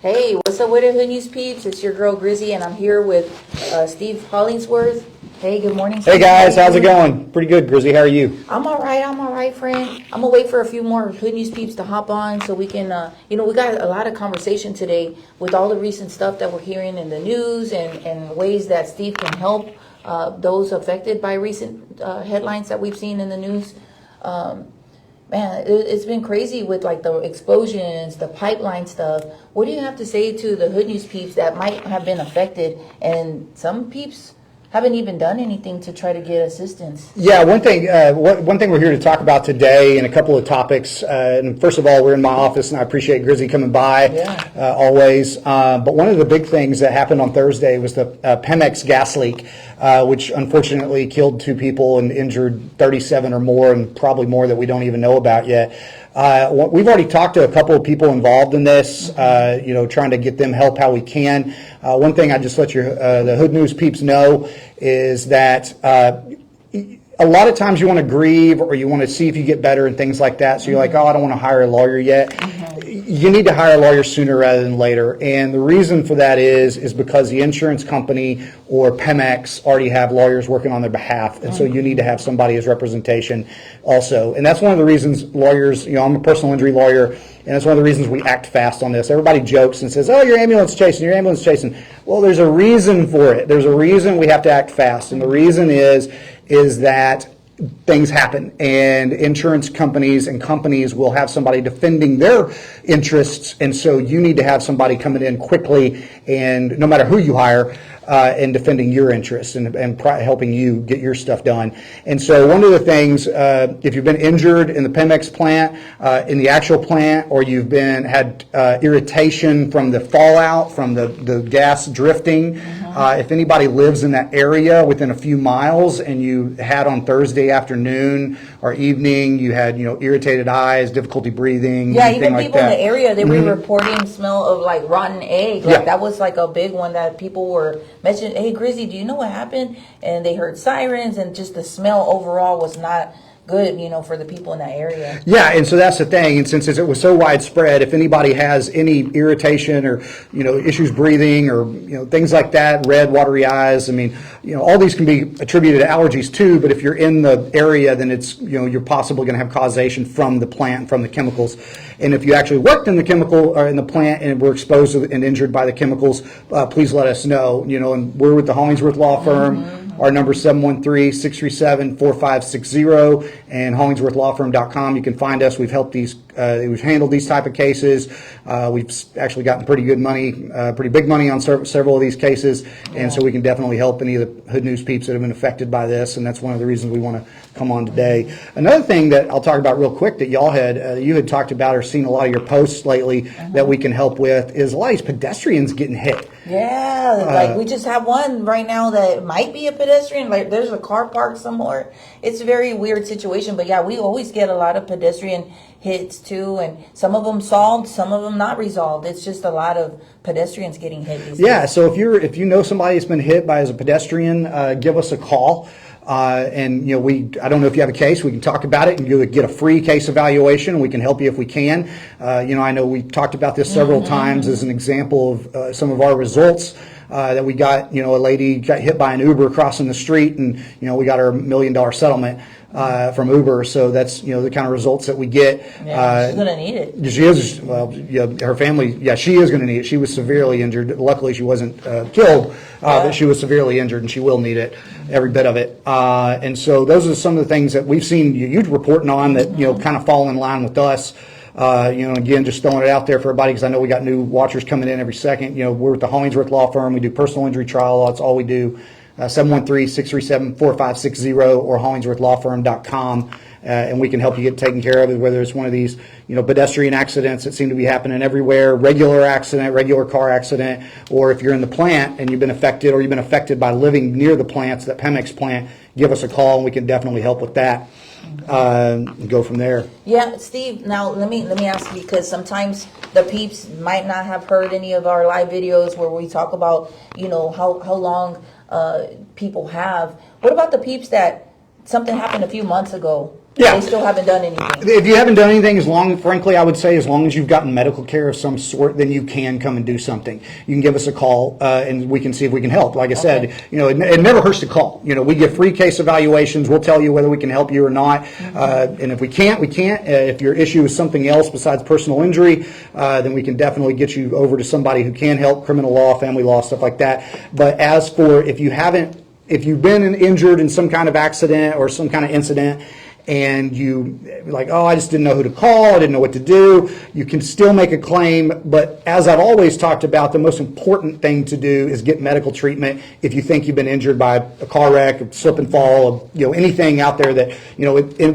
Hey, what's up with it, Hood News peeps? It's your girl Grizzy, and I'm here with Steve Hollingsworth. Hey, good morning, Steve. Hey guys, how's it going? Pretty good, Grizzy. How are you? I'm all right, friend. I'm gonna wait for a few more Hood News peeps to hop on so we can, we got a lot of conversation today with all the recent stuff that we're hearing in the news and ways that Steve can help those affected by recent headlines that we've seen in the news. Man, it's been crazy with like the explosions, the pipeline stuff. What do you have to say to the Hood News peeps that might have been affected, and some peeps haven't even done anything to try to get assistance? Yeah, one thing we're here to talk about today, and a couple of topics. And first of all, we're in my office, and I appreciate Grizzy coming by always. But one of the big things that happened on Thursday was the Pemex gas leak, which unfortunately killed 2 people and injured 37 or more, and probably more that we don't even know about yet. We've already talked to a couple of people involved in this, trying to get them help how we can. One thing I just let the Hood News peeps know is that a lot of times you want to grieve or you want to see if you get better and things like that. So you're like, oh, I don't want to hire a lawyer yet. You need to hire a lawyer sooner rather than later. And the reason for that is because the insurance company or Pemex already have lawyers working on their behalf. And so you need to have somebody as representation also. And that's one of the reasons lawyers, I'm a personal injury lawyer, and that's one of the reasons we act fast on this. Everybody jokes and says, oh, you're ambulance chasing. Well, there's a reason for it. There's a reason we have to act fast. And the reason is that things happen, and insurance companies and companies will have somebody defending their interests, and so you need to have somebody coming in quickly, and no matter who you hire, and defending your interests and helping you get your stuff done. And so one of the things, if you've been injured in the Pemex plant, in the actual plant, or you've had irritation from the fallout from the gas drifting, if anybody lives in that area within a few miles, and you had on Thursday afternoon or evening, you had irritated eyes, difficulty breathing, even like people that. In the area, they were reporting smell of like rotten egg. That was like a big one that people were mentioning. Hey, Grizzy, do you know what happened? And they heard sirens, and just the smell overall was not good, for the people in that area. Yeah, and so that's the thing. And since it was so widespread, if anybody has any irritation or issues breathing or things like that, red, watery eyes, all these can be attributed to allergies too. But if you're in the area, then it's you're possibly going to have causation from the plant, from the chemicals. And if you actually worked in the chemical or in the plant and were exposed and injured by the chemicals, please let us know. And we're with the Hollingsworth Law Firm. Our number is 713-637-4560, and hollingsworthlawfirm.com. You can find us. We've helped we've handled these type of cases. We've actually gotten pretty big money on several of these cases, and so we can definitely help any of the Hood News peeps that have been affected by this, and that's one of the reasons we want to come on today. Another thing that I'll talk about real quick that you had talked about or seen a lot of your posts lately that we can help with is a lot of these pedestrians getting hit. Yeah, like we just have one right now that might be a pedestrian. Like there's a car parked somewhere. It's a very weird situation, but yeah, we always get a lot of pedestrian hits too, and some of them solved, some of them not resolved. It's just a lot of pedestrians getting hit these days. So if you know somebody that's been hit by as a pedestrian, give us a call. And I don't know if you have a case, we can talk about it and get a free case evaluation. We can help you if we can. I know we talked about this several times as an example of some of our results. That we got, a lady got hit by an Uber crossing the street, and we got her $1 million settlement from Uber. So that's the kind of results that we get. Yeah, she's gonna need it. She is. Well, her family. Yeah, she is gonna need it. She was severely injured. Luckily, she wasn't killed, but she was severely injured, and she will need it, every bit of it. And so those are some of the things that we've seen you reporting on that kind of fall in line with us. Again, just throwing it out there for everybody because I know we got new watchers coming in every second. We're with the Hollingsworth Law Firm. We do personal injury trial law. That's all we do. 713-637-4560 or hollingsworthlawfirm.com. And we can help you get taken care of, whether it's one of these, pedestrian accidents that seem to be happening everywhere, regular car accident, or if you're in the plant and you've been affected by living near the plants, that Pemex plant, give us a call and we can definitely help with that. Go from there. Yeah, Steve, now let me ask you, because sometimes the peeps might not have heard any of our live videos where we talk about, how long people have. What about the peeps that something happened a few months ago Yeah. They still haven't done anything. If you haven't done anything, frankly, I would say as long as you've gotten medical care of some sort, then you can come and do something. You can give us a call, and we can see if we can help. Like I said, it never hurts to call. We give free case evaluations. We'll tell you whether we can help you or not. And if we can't, we can't. If your issue is something else besides personal injury, then we can definitely get you over to somebody who can help, criminal law, family law, stuff like that. But as for if you've been injured in some kind of accident or some kind of incident, and you like, oh, I just didn't know who to call, I didn't know what to do, you can still make a claim. But as I've always talked about, the most important thing to do is get medical treatment if you think you've been injured by a car wreck, a slip and fall, anything out there that,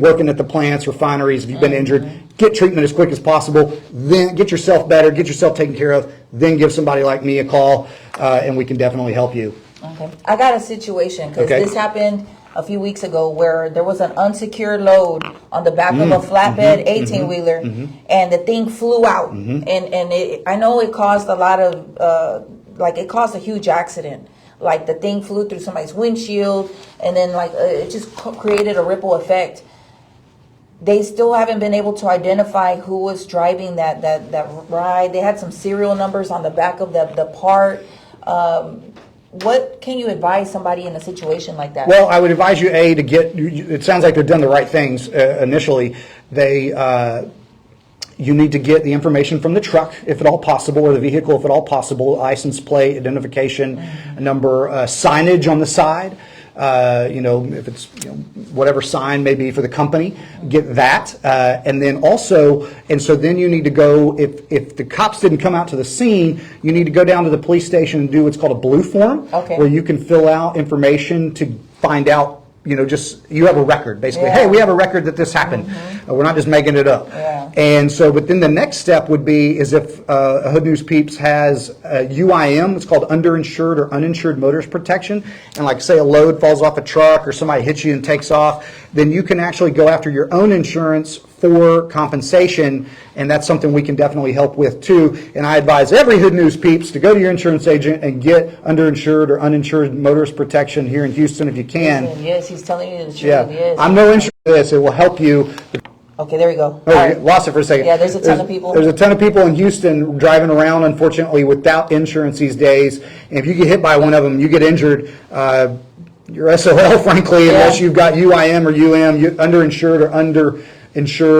working at the plants, refineries, if you've been injured, get treatment as quick as possible, then get yourself better, get yourself taken care of, then give somebody like me a call, and we can definitely help you. Okay. I got a situation, because this happened a few weeks ago where there was an unsecured load on the back of a flatbed 18-wheeler, and the thing flew out. And I know it caused a lot of, it caused a huge accident. Like the thing flew through somebody's windshield, and then it just created a ripple effect. They still haven't been able to identify who was driving that ride. They had some serial numbers on the back of the part. What can you advise somebody in a situation like that? Well, I would advise you, to get, it sounds like they've done the right things initially. You need to get the information from the truck, if at all possible, or the vehicle, if at all possible, license plate, identification number, signage on the side. If it's whatever sign may be for the company, get that, and then also, and so then you need to go, if the cops didn't come out to the scene, you need to go down to the police station and do what's called a blue form, where you can fill out information to find out, just you have a record, basically. Hey, we have a record that this happened. We're not just making it up. And so, but then the next step would be is if Hood News Peeps has UIM, it's called underinsured or uninsured motorist protection, and like say a load falls off a truck or somebody hits you and takes off, then you can actually go after your own insurance for compensation, and that's something we can definitely help with too. And I advise every Hood News Peeps to go to your insurance agent and get underinsured or uninsured motorist protection here in Houston if you can. Yes, he's telling you the truth. Yeah, I'm no insurance for this. It will help you. Okay, there we go. Oh, right. Lost it for a second. Yeah, there's a ton of people. There's a ton of people in Houston driving around, unfortunately, without insurance these days. And if you get hit by one of them, you get injured, you're SOL, frankly, unless you've got UIM or underinsured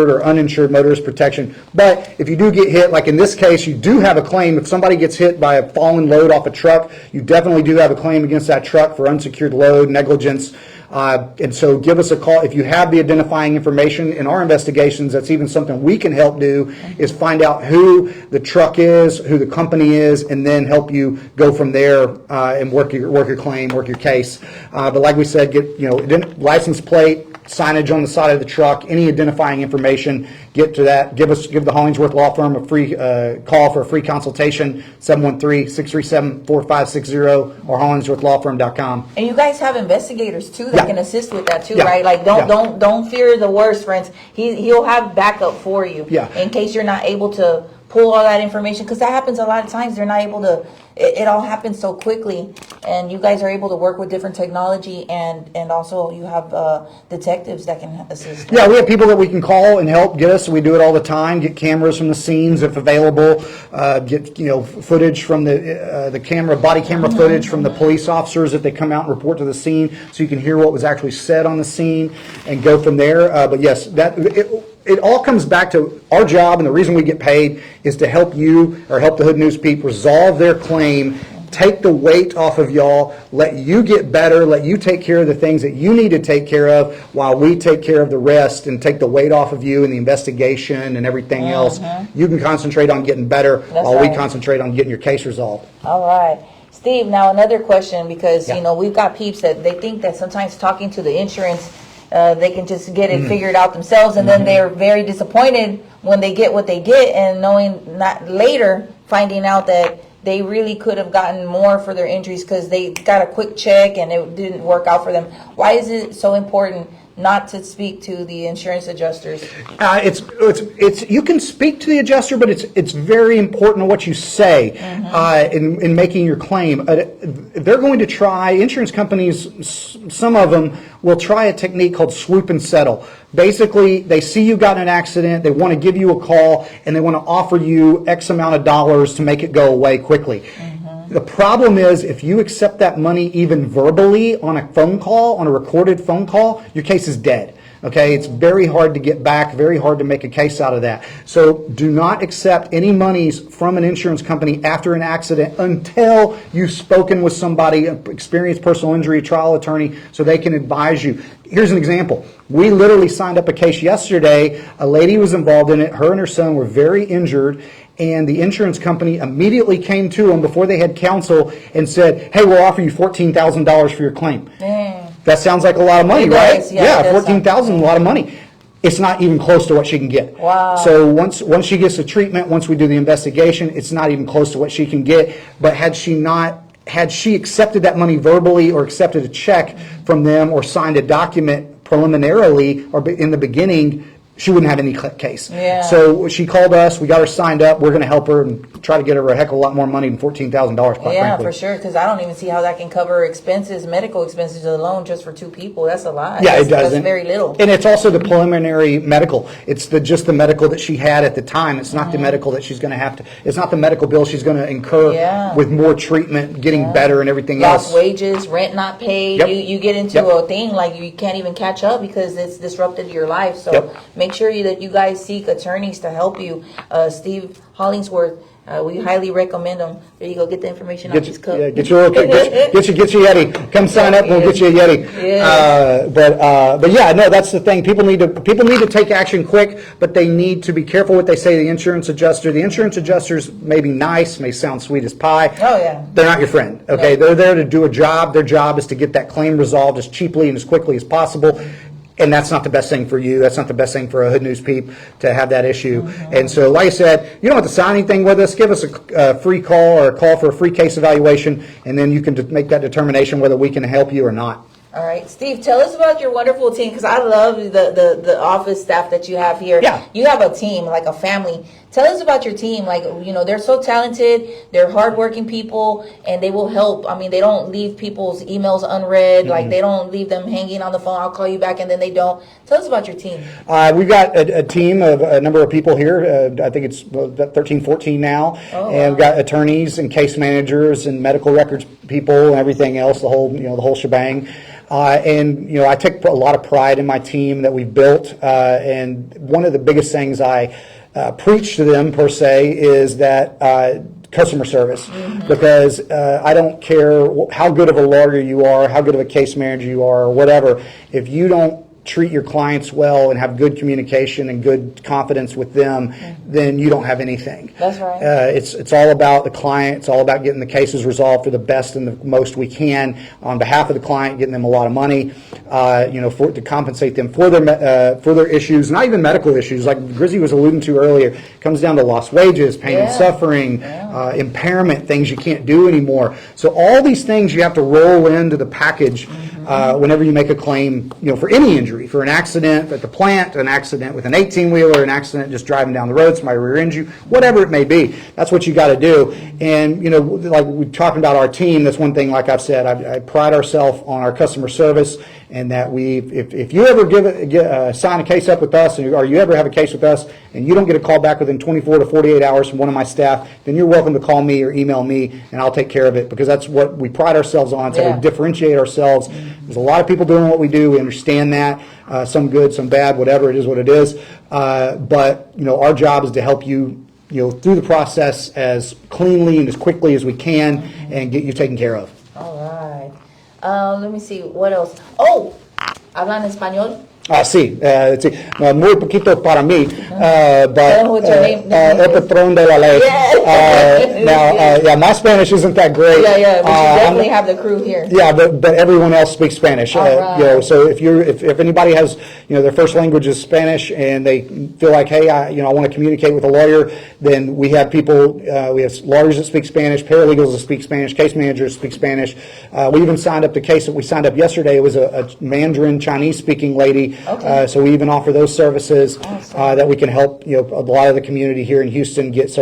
or uninsured motorist protection. But if you do get hit, like in this case, you do have a claim. If somebody gets hit by a fallen load off a truck, you definitely do have a claim against that truck for unsecured load, negligence. And so give us a call. If you have the identifying information in our investigations, that's even something we can help do, is find out who the truck is, who the company is, and then help you go from there and work your claim, work your case. But like we said, get license plate, signage on the side of the truck, any identifying information, get to that. Give the Hollingsworth Law Firm a free call for a free consultation, 713-637-4560 or hollingsworthlawfirm.com. And you guys have investigators too that can assist with that too, right? Like don't fear the worst, friends. He'll have backup for you in case you're not able to pull all that information, because that happens a lot of times. They're not able to. It all happens so quickly, and you guys are able to work with different technology, and also you have detectives that can assist. Yeah, we have people that we can call and help get us. We do it all the time. Get cameras from the scenes if available. Get footage from the camera, body camera footage from the police officers if they come out and report to the scene, so you can hear what was actually said on the scene and go from there. But yes, it all comes back to our job, and the reason we get paid is to help you or help the Hood News Peep resolve their claim, take the weight off of y'all, let you get better, let you take care of the things that you need to take care of while we take care of the rest and take the weight off of you and the investigation and everything else. You can concentrate on getting better while we concentrate on getting your case resolved. All right. Steve, now another question, because we've got peeps that they think that sometimes talking to the insurance, they can just get it figured out themselves, and then they're very disappointed when they get what they get, and finding out that they really could have gotten more for their injuries because they got a quick check and it didn't work out for them. Why is it so important not to speak to the insurance adjusters? It's you can speak to the adjuster, but it's very important what you say in making your claim. They're going to try, insurance companies, some of them will try a technique called swoop and settle. Basically, they see you got in an accident, they want to give you a call, and they want to offer you X amount of dollars to make it go away quickly. The problem is, if you accept that money even verbally on a phone call, on a recorded phone call, your case is dead. Okay, it's very hard to get back, very hard to make a case out of that. So do not accept any monies from an insurance company after an accident until you've spoken with somebody, an experienced personal injury trial attorney, so they can advise you. Here's an example. We literally signed up a case yesterday. A lady was involved in it. Her and her son were very injured. And the insurance company immediately came to them before they had counsel and said, hey, we'll offer you $14,000 for your claim. That sounds like a lot of money, right? Yeah, $14,000, a lot of money. It's not even close to what she can get. Wow. So once she gets the treatment, once we do the investigation, it's not even close to what she can get. But had she accepted that money verbally or accepted a check from them or signed a document preliminarily or in the beginning, she wouldn't have any case. Yeah. So she called us. We got her signed up. We're going to help her and try to get her a heck of a lot more money than $14,000. Quite Yeah, frankly. for sure. Because I don't even see how that can cover expenses, medical expenses alone, just for 2 people. That's a lot. Yeah, it doesn't. That's very little. And it's also the preliminary medical. It's just the medical that she had at the time. It's not the medical that she's going to have to. It's not the medical bill she's going to incur with more treatment, getting better, and everything else. Lost wages, rent not paid. Yep. You get into a thing like you can't even catch up because it's disrupted your life. So make sure that you guys seek attorneys to help you. Steve Hollingsworth, we highly recommend him. There you go. Get the information on his cup. Yeah, get your Yeti. Come sign up. We'll get you a Yeti. Yeah. But yeah, no, that's the thing. People need to take action quick, but they need to be careful what they say to the insurance adjuster. The insurance adjusters may be nice, may sound sweet as pie. Oh yeah. They're not your friend. Okay, they're there to do a job. Their job is to get that claim resolved as cheaply and as quickly as possible. And that's not the best thing for you. That's not the best thing for a Hood News peep to have that issue. And so, like I said, you don't have to sign anything with us. Give us a free call or a call for a free case evaluation, and then you can make that determination whether we can help you or not. All right, Steve, tell us about your wonderful team, because I love the office staff that you have here. Yeah. You have a team, like a family. Tell us about your team. Like, they're so talented, they're hardworking people, and they will help. I mean, they don't leave people's emails unread. Like, they don't leave them hanging on the phone. I'll call you back, and then they don't. Tell us about your team. We've got a team of a number of people here. I think it's 13, 14 now. Oh, and we've got attorneys and case managers and medical records people and everything else, the whole shebang. And I take a lot of pride in my team that we've built. And one of the biggest things I preach to them, per se, is that customer service. Because I don't care how good of a lawyer you are, how good of a case manager you are, or whatever. If you don't treat your clients well and have good communication and good confidence with them, then you don't have anything. That's right. It's all about the client. It's all about getting the cases resolved for the best and the most we can on behalf of the client, getting them a lot of money, to compensate them for their issues, not even medical issues, like Grizzy was alluding to earlier. It comes down to lost wages, pain and suffering, impairment, things you can't do anymore. So all these things you have to roll into the package whenever you make a claim, for any injury, for an accident at the plant, an accident with an 18-wheeler, an accident just driving down the road, somebody rear-ends you, whatever it may be. That's what you got to do. And, like we're talking about our team, that's one thing, like I've said, I pride ourselves on our customer service, and that if you ever sign a case up with us, or you ever have a case with us, and you don't get a call back within 24 to 48 hours from one of my staff, then you're welcome to call me or email me, and I'll take care of it, because that's what we pride ourselves on. It's how we differentiate ourselves. There's a lot of people doing what we do. We understand that. Some good, some bad, whatever it is, what it is. But our job is to help you, through the process as cleanly and as quickly as we can, and get you taken care of. All right. Let me see. What else? Oh, ¿hablan español? Sí, sí. Muy poquito para mí, but what's your name? el patrón de la ley. Yes. Now, my Spanish isn't that great. Yeah, but you definitely have the crew here. Yeah, but everyone else speaks Spanish. Right. You know, so if anybody has, you know, their first language is Spanish and they feel like, hey, I want to communicate with a lawyer, then we have people, we have lawyers that speak Spanish, paralegals that speak Spanish, case managers speak Spanish. We even signed up the case that we signed up yesterday. It was a Mandarin Chinese speaking lady. Okay. So we even offer those services Awesome. that we can help, you know, a lot of the community here in Houston get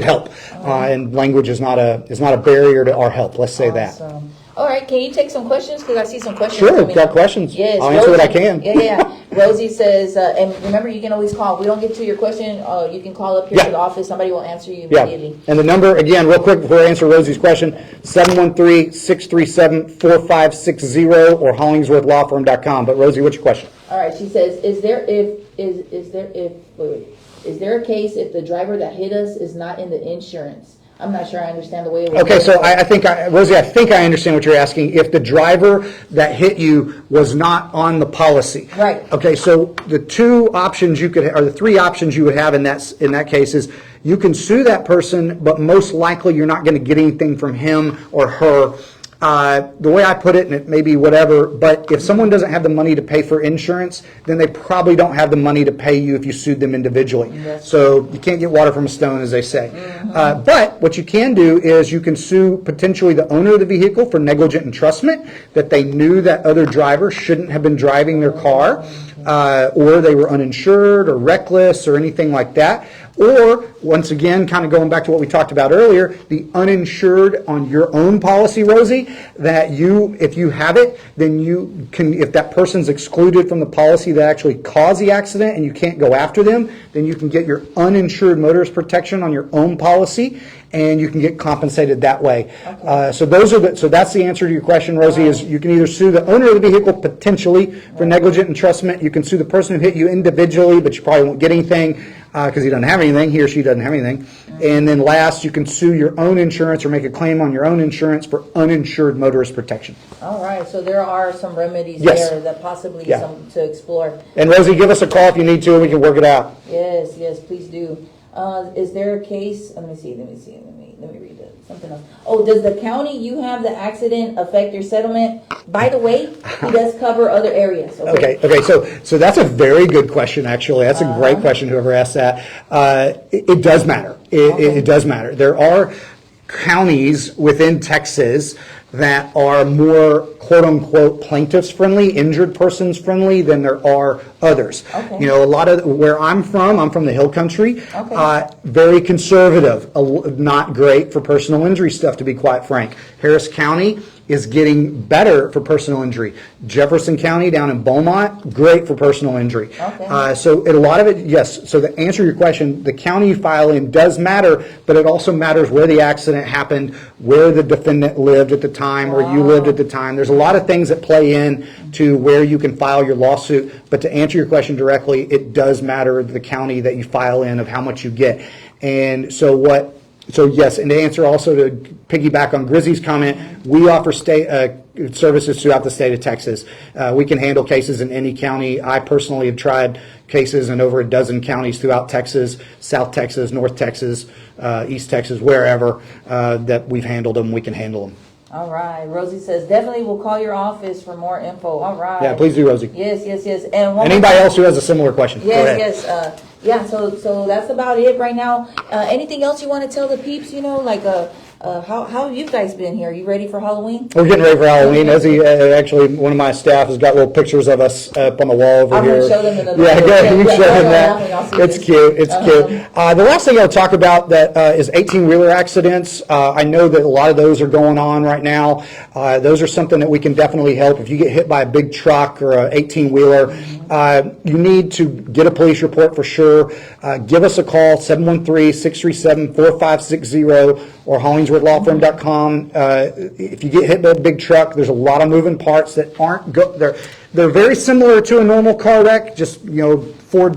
help. And language is not a barrier to our help. Let's say that. Awesome. All right, can you take some questions? Because I see some questions. Sure, coming got in. questions. Yes, I'll answer what I Rosie- can. Yeah. Rosie says, and remember, you can always call. If we don't get to your question, you can call up here Yeah. to the office. Somebody will answer you Yeah, immediately. and the number, again, real quick before I answer Rosie's question, 713-637-4560 or hollingsworthlawfirm.com. But Rosie, what's your question? All right, she says, is there a case if the driver that hit us is not in the insurance? I'm not sure I understand the way it was. Okay, so Rosie, I think I understand what you're asking. If the driver that hit you was not on the policy. Right. Okay, so the two options you could, or the three options you would have in that case is you can sue that person, but most likely you're not going to get anything from him or her. The way I put it, and it may be whatever, but if someone doesn't have the money to pay for insurance, then they probably don't have the money to pay you if you sued them individually. Yes. So you can't get water from a stone, as they say. But what you can do is you can sue potentially the owner of the vehicle for negligent entrustment, that they knew that other driver shouldn't have been driving their car, or they were uninsured or reckless or anything like that. Or, once again, kind of going back to what we talked about earlier, the uninsured on your own policy, Rosie, that if you have it, then you can, if that person's excluded from the policy that actually caused the accident and you can't go after them, then you can get your uninsured motorist protection on your own policy and you can get compensated that way. Okay. So that's the answer to your question, Rosie, is you can either sue the owner of the vehicle potentially for negligent entrustment. You can sue the person who hit you individually, but you probably won't get anything because he doesn't have anything, he or she doesn't have anything. And then last, you can sue your own insurance or make a claim on your own insurance for uninsured motorist protection. All right, so there are some remedies Yes. there that possibly Yeah. some to explore. And Rosie, give us a call if you need to, and we can work it out. Yes, please do. Is there a case? Let me see. Let me read it. Something else. Oh, does the county you have the accident affect your settlement? By the way, he does cover other areas. Okay. So that's a very good question, actually. That's a great question, whoever asked that. It does matter. It does matter. There are counties within Texas that are more quote-unquote plaintiffs-friendly, injured persons-friendly than there are others. Okay. You know, a lot of where I'm from the Hill Country, Okay. very conservative, not great for personal injury stuff, to be quite frank. Harris County is getting better for personal injury. Jefferson County down in Beaumont, great for personal injury. Okay. So a lot of it, yes. So to answer your question, the county you file in does matter, but it also matters where the accident happened, where the defendant lived at the time, where you lived at the time. There's a lot of things that play in to where you can file your lawsuit. But to answer your question directly, it does matter the county that you file in of how much you get. And so yes, and to answer also to piggyback on Grizzy's comment, we offer state services throughout the state of Texas. We can handle cases in any county. I personally have tried cases in over a dozen counties throughout Texas, South Texas, North Texas, East Texas, wherever that we've handled them, we can handle them. All right. Rosie says, definitely we'll call your office for more info. All right. Yeah, please do, Rosie. Yes. And Anybody else who has a similar question? Go ahead. Yes. Yeah, so that's about it right now. Anything else you want to tell the peeps, how have you guys been here? Are you ready for Halloween? We're getting ready for Halloween. Actually, one of my staff has got little pictures of us up on the wall over I'm here. going to show them in the Yeah, go ahead. You can show them I'll that. see It's this. cute. It's cute. The last thing I'll talk about that is 18-wheeler accidents. I know that a lot of those are going on right now. Those are something that we can definitely help. If you get hit by a big truck or an 18-wheeler, you need to get a police report for sure. Give us a call, 713-637-4560 or hollingsworthlawfirm.com. If you get hit by a big truck, there's a lot of moving parts that aren't they're very similar to a normal car wreck, just Ford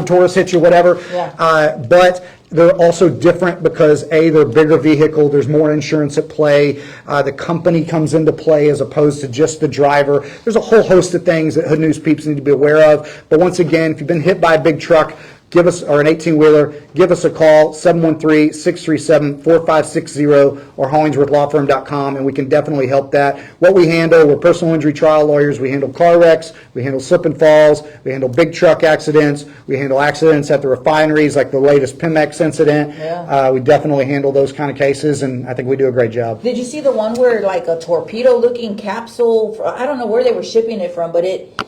Taurus hits you, whatever. Yeah. But They're also different because, A, they're a bigger vehicle, there's more insurance at play, the company comes into play as opposed to just the driver. There's a whole host of things that Hood News peeps need to be aware of. But once again, if you've been hit by a big truck, give us, or an 18-wheeler, give us a call, 713-637-4560 or hollingsworthlawfirm.com, and we can definitely help that. What we handle, we're personal injury trial lawyers. We handle car wrecks, we handle slip and falls, we handle big truck accidents, we handle accidents at the refineries like the latest Pemex incident. Yeah. We definitely handle those kind of cases, and I think we do a great job. Did you see the one where like a torpedo-looking capsule, I don't know where they were shipping it from, but it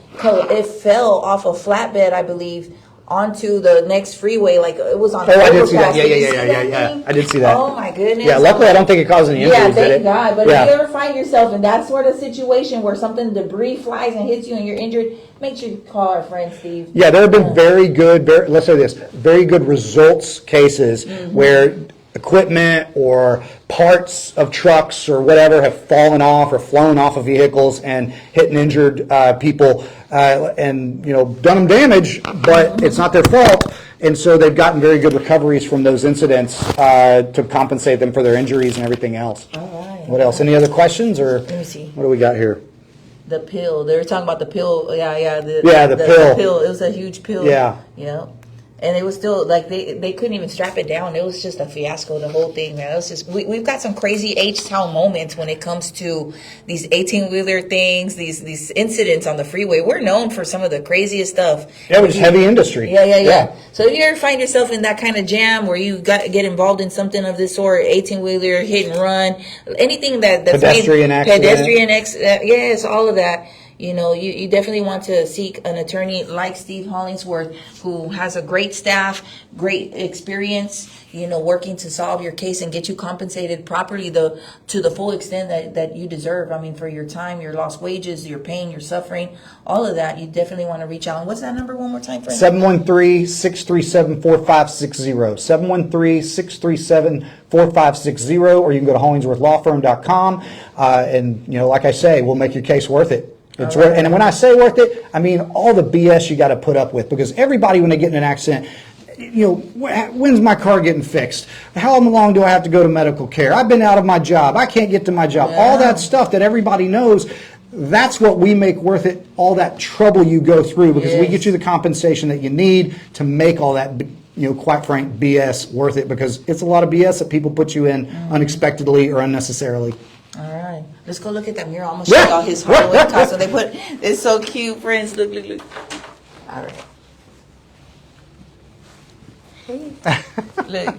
fell off a flatbed, I believe, onto the next freeway, like it was on. Oh, I did see that. overpass. Yeah. I did see that. Oh my goodness. Yeah, luckily I don't think it caused any injuries. Yeah, thank did it? God. But Yeah. if you ever find yourself in that sort of situation where something debris flies and hits you and you're injured, make sure you call our friend Steve. Yeah, there have been very good, let's say this, very good results cases where equipment or parts of trucks or whatever have fallen off or flown off of vehicles and hit and injured people and, you know, done them damage, but it's not their fault. And so they've gotten very good recoveries from those incidents to compensate them for their injuries and everything else. All right. What else? Any other questions, or Let me see. what do we got here? The pill. They were talking about the pill. Yeah. The pill. It was a huge pill. Yeah. Yeah. And it was still like they couldn't even strap it down. It was just a fiasco, the whole thing, man. It was just we've got some crazy H-Town moments when it comes to these 18-wheeler things, these incidents on the freeway. We're known for some of the craziest stuff. Yeah, it was heavy industry. Yeah. So if you ever find yourself in that kind of jam where you get involved in something of this sort, 18-wheeler, hit and run, anything that's Pedestrian accident. Yes, all of that. You know, you definitely want to seek an attorney like Steve Hollingsworth, who has a great staff, great experience, you know, working to solve your case and get you compensated properly to the full extent that you deserve. I mean, for your time, your lost wages, your pain, your suffering, all of that, you definitely want to reach out. And what's that number one more time, friend? 713-637-4560. 713-637-4560, or you can go to hollingsworthlawfirm.com. And, you know, like I say, we'll make your case worth it. It's worth, and when I say worth it, I mean all the BS you got to put up with, because everybody, when they get in an accident, you know, when's my car getting fixed? How long do I have to go to medical care? I've been out of my job. I can't get to my job. All that stuff that everybody knows, that's what we make worth it, all that trouble you go through, because we get you the compensation that you need to make all that, you know, quite frank BS worth it, because it's a lot of BS that people put you in unexpectedly or unnecessarily. All right, let's go look at that mural. I'm gonna show y'all his Halloween costume. They put it's so cute, friends. Look. All right. Hey, look.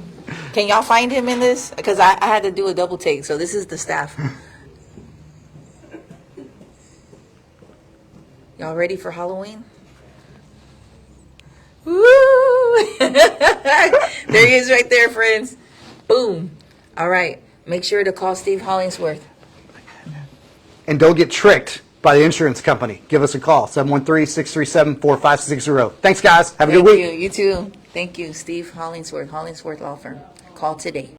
Can y'all find him in this? Because I had to do a double take. So this is the staff. Y'all ready for Halloween? Woo! There he is, right there, friends. Boom. All right. Make sure to call Steve Hollingsworth. And don't get tricked by the insurance company. Give us a call, 713-637-4560. Thanks, guys. Have a good week. Thank you. You too. Thank you, Steve Hollingsworth, Hollingsworth Law Firm. Call today.